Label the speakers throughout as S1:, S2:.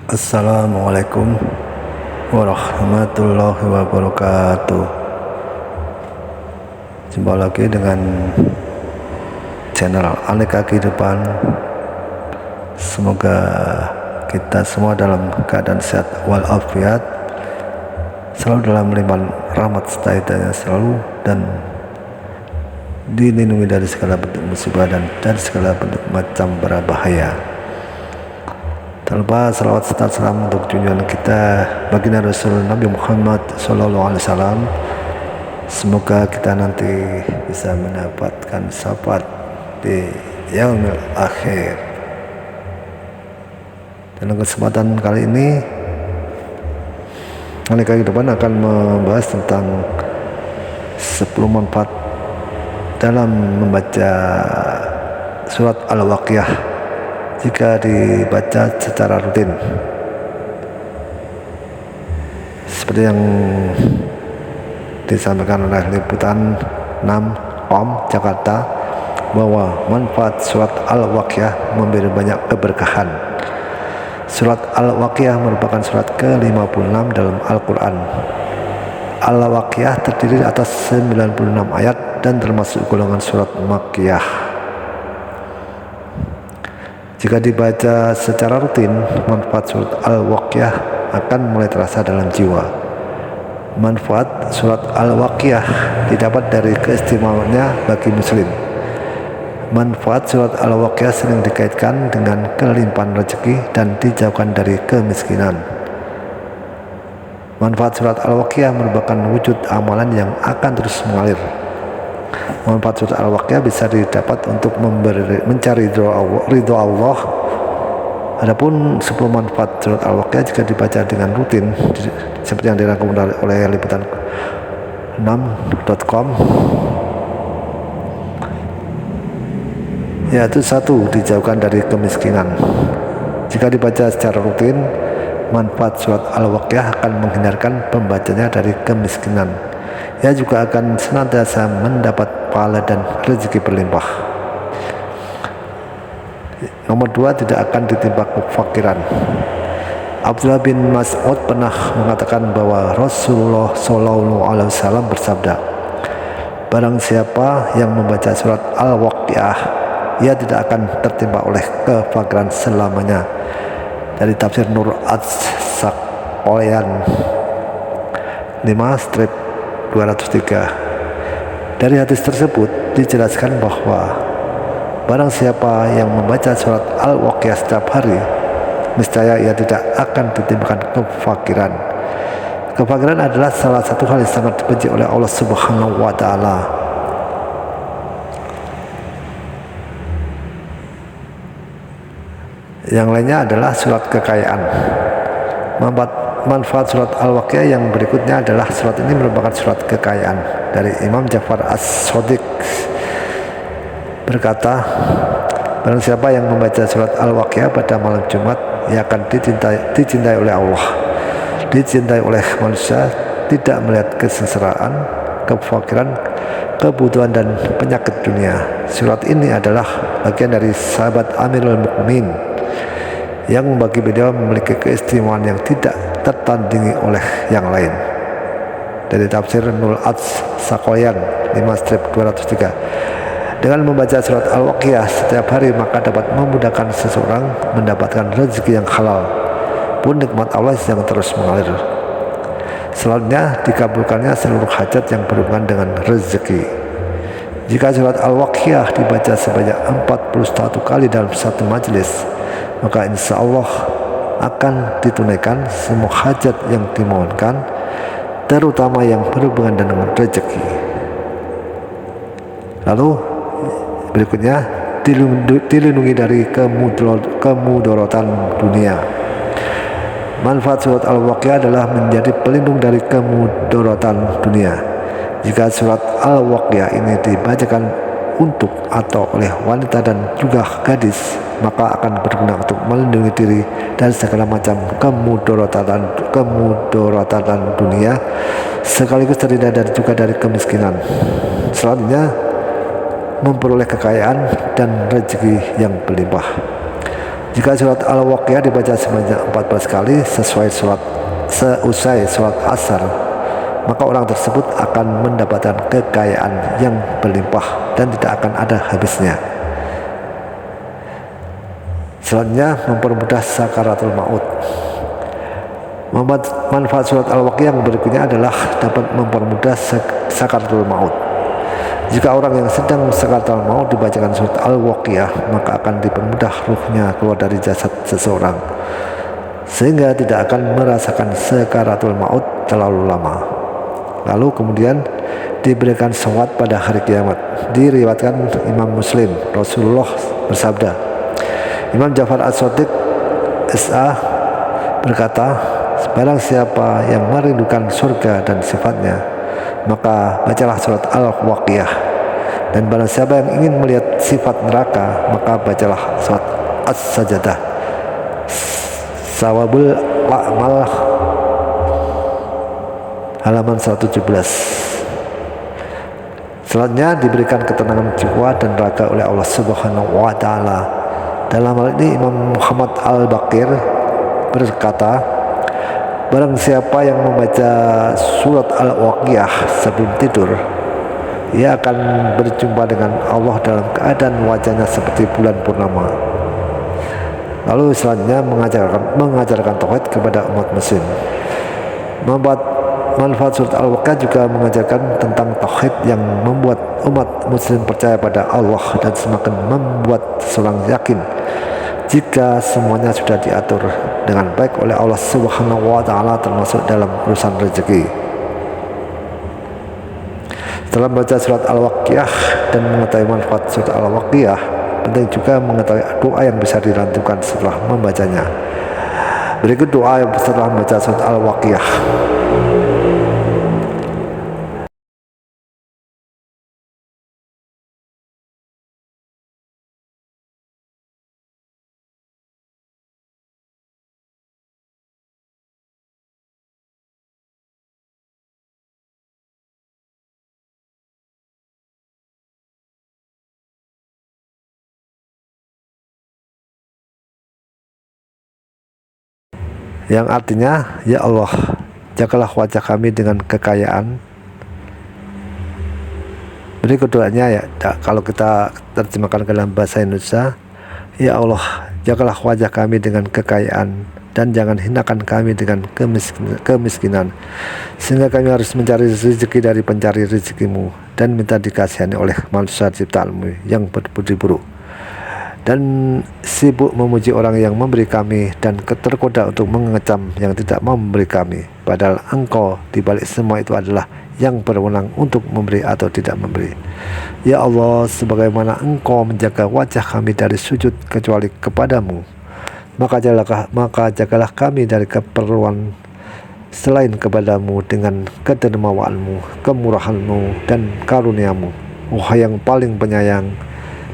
S1: Assalamualaikum warahmatullahi wabarakatuh. Jumpa lagi dengan channel Aneka Kehidupan. Semoga kita semua dalam keadaan sehat walafiat, selalu dalam limpahan rahmat serta hidayah selalu, dan dilindungi dari segala bentuk musibah dan dari segala bentuk macam berbahaya. Tak lupa salawat serta salam untuk junjungan kita baginda Rasul Nabi Muhammad SAW. Semoga kita nanti bisa mendapatkan syafaat di yaumil akhir. Dalam kesempatan kali ini, Aneka Kehidupan akan membahas tentang 10 manfaat dalam membaca surat Al-Waqiah jika dibaca secara rutin. Seperti yang disampaikan oleh liputan 6 Jakarta, bahwa manfaat surat Al-Waqiah memberi banyak keberkahan. Surat Al-Waqiah merupakan surat ke-56 dalam Al-Quran. Al-Waqiah terdiri atas 96 ayat dan termasuk golongan surat Makkiyah. Jika dibaca secara rutin, manfaat surat Al-Waqiah akan mulai terasa dalam jiwa. Manfaat surat Al-Waqiah didapat dari keistimewaannya bagi muslim. Manfaat surat Al-Waqiah sering dikaitkan dengan kelimpahan rezeki dan dijauhkan dari kemiskinan. Manfaat surat Al-Waqiah merupakan wujud amalan yang akan terus mengalir. Manfaat surat Al-Waqiah bisa didapat untuk mencari ridho Allah. Adapun 10 manfaat surat Al-Waqiah jika dibaca dengan rutin, seperti yang dirangkum oleh liputan 6.com, yaitu 1. Dijauhkan dari kemiskinan. Jika dibaca secara rutin, manfaat surat Al-Waqiah akan menghindarkan pembacanya dari kemiskinan. Ia juga akan senantiasa mendapat pahala dan rezeki berlimpah. Nomor 2, tidak akan ditimpa kefakiran. Abdullah bin Mas'ud pernah mengatakan bahwa Rasulullah SAW bersabda, barang siapa yang membaca surat Al-Waqiah, ia tidak akan tertimpa oleh kefakiran selamanya. Dari tafsir Nur Az-Sakoyan 5/203. Dari hadis tersebut dijelaskan bahwa barang siapa yang membaca surat Al-Waqiah setiap hari, niscaya ia tidak akan ditimpakan kefakiran. Kefakiran adalah salah satu hal yang sangat dibenci oleh Allah Subhanahu wa Ta'ala. Yang lainnya adalah surat kekayaan. Manfaat surat Al-Waqiah yang berikutnya adalah surat ini merupakan surat kekayaan. Dari Imam Ja'far As-Shadiq berkata, barang siapa yang membaca surat Al-Waqiah pada malam Jumat, ia akan dicintai oleh Allah, dicintai oleh manusia, tidak melihat kesengsaraan, kefakiran, kebutuhan dan penyakit dunia. Surat ini adalah bagian dari sahabat Amirul Mukminin yang bagi beliau memiliki keistimewaan yang tidak tertandingi oleh yang lain. Dari tafsir Nur Az-Sakoyan 5/203. Dengan membaca surat Al-Waqiah setiap hari, maka dapat memudahkan seseorang mendapatkan rezeki yang halal, pun nikmat Allah yang terus mengalir. Selanjutnya, dikabulkannya seluruh hajat yang berhubungan dengan rezeki. Jika surat Al-Waqiah dibaca sebanyak 41 kali dalam satu majelis, maka insya Allah akan ditunaikan semua hajat yang dimohonkan, terutama yang berhubungan dengan rezeki. Lalu berikutnya, dilindungi dari kemudaratan dunia. Manfaat surat Al-Waqiah adalah menjadi pelindung dari kemudaratan dunia. Jika surat Al-Waqiah ini dibacakan untuk atau oleh wanita dan juga gadis, maka akan berguna untuk melindungi diri dari segala macam kemudaratan dunia, sekaligus terhindar juga dari kemiskinan. Selanjutnya, memperoleh kekayaan dan rezeki yang berlimpah. Jika surat Al-Waqiah dibaca sebanyak 14 kali seusai sholat asar, maka orang tersebut akan mendapatkan kekayaan yang berlimpah dan tidak akan ada habisnya. Selanjutnya, mempermudah sakaratul maut. Manfaat surat Al-Waqiah yang berikutnya adalah dapat mempermudah sakaratul maut. Jika orang yang sedang sakaratul maut dibacakan surat Al-Waqiah, maka akan dipermudah ruhnya keluar dari jasad seseorang, sehingga tidak akan merasakan sakaratul maut terlalu lama. Lalu kemudian diberikan syafat pada hari kiamat. Diriwayatkan Imam Muslim, Rasulullah bersabda, Imam Ja'far As-Shadiq S.A. berkata, barang siapa yang merindukan surga dan sifatnya, maka bacalah surat Al-Waqiah. Dan barang siapa yang ingin melihat sifat neraka, maka bacalah surat As-Sajdah. Sawabul A'mal halaman 117. Selanjutnya diberikan ketenangan jiwa dan raga oleh Allah Subhanahu wa Ta'ala. Dalam hal ini Imam Muhammad Al-Baqir berkata, barang siapa yang membaca surat Al-Waqiah sebelum tidur, ia akan berjumpa dengan Allah dalam keadaan wajahnya seperti bulan purnama. Lalu selanjutnya mengajarkan tauhid kepada umat muslim. Manfaat surat Al-Waqiah juga mengajarkan tentang tauhid yang membuat umat muslim percaya pada Allah dan semakin membuat seorang yakin jika semuanya sudah diatur dengan baik oleh Allah Subhanahu wa Ta'ala, termasuk dalam urusan rezeki. Setelah membaca surat Al-Waqiah dan mengetahui manfaat surat Al-Waqiah, penting juga mengetahui doa yang bisa dilantunkan setelah membacanya. Berikut doa yang setelah membaca surat Al-Waqiah. Yang artinya, ya Allah, jagalah wajah kami dengan kekayaan. Berikut doanya ya, kalau kita terjemahkan ke dalam bahasa Indonesia, ya Allah, jagalah wajah kami dengan kekayaan dan jangan hinakan kami dengan kemiskinan, sehingga kami harus mencari rezeki dari pencari rezekimu dan minta dikasihani oleh manusia ciptaanmu yang berbudi buruk, dan sibuk memuji orang yang memberi kami dan tergoda untuk mengecam yang tidak memberi kami, padahal engkau di balik semua itu adalah yang berwenang untuk memberi atau tidak memberi. Ya Allah, sebagaimana engkau menjaga wajah kami dari sujud kecuali kepadamu, maka jagalah kami dari keperluan selain kepadamu dengan kedermawaanmu, kemurahanmu, dan karuniamu. Wahai yang paling penyayang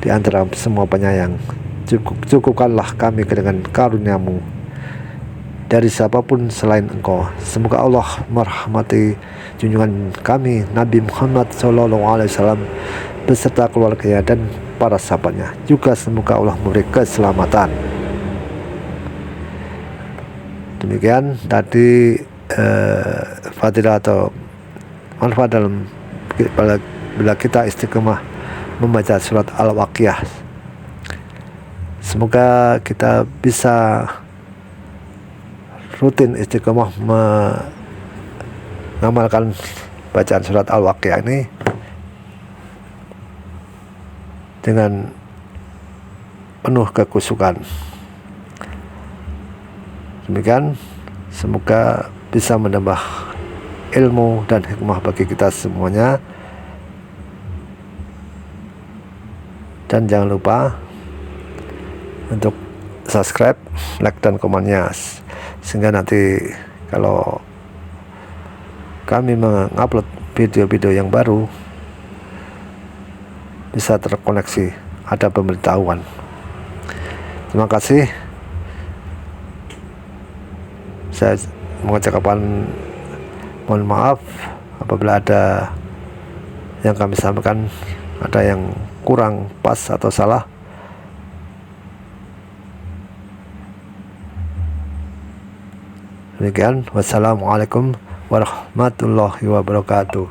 S1: di antara semua penyayang, cukupkanlah kami dengan karuniamu dari siapapun selain engkau. Semoga Allah merahmati junjungan kami Nabi Muhammad SAW beserta keluarganya dan para sahabatnya. Juga semoga Allah memberi keselamatan. Demikian tadi fadilah atau manfaat dalam bila kita istiqomah membaca surat Al-Waqiah. Semoga kita bisa rutin istiqomah mengamalkan bacaan surat Al-Waqiah ini dengan penuh kekusukan. Demikian, semoga bisa menambah ilmu dan hikmah bagi kita semuanya. Dan jangan lupa untuk subscribe, like, dan komennya, sehingga nanti kalau kami mengupload video-video yang baru bisa terkoneksi, ada pemberitahuan. Terima kasih. Saya mengucapkan mohon maaf apabila ada yang kami sampaikan ada yang kurang pas atau salah. Demikian, wassalamualaikum warahmatullahi wabarakatuh.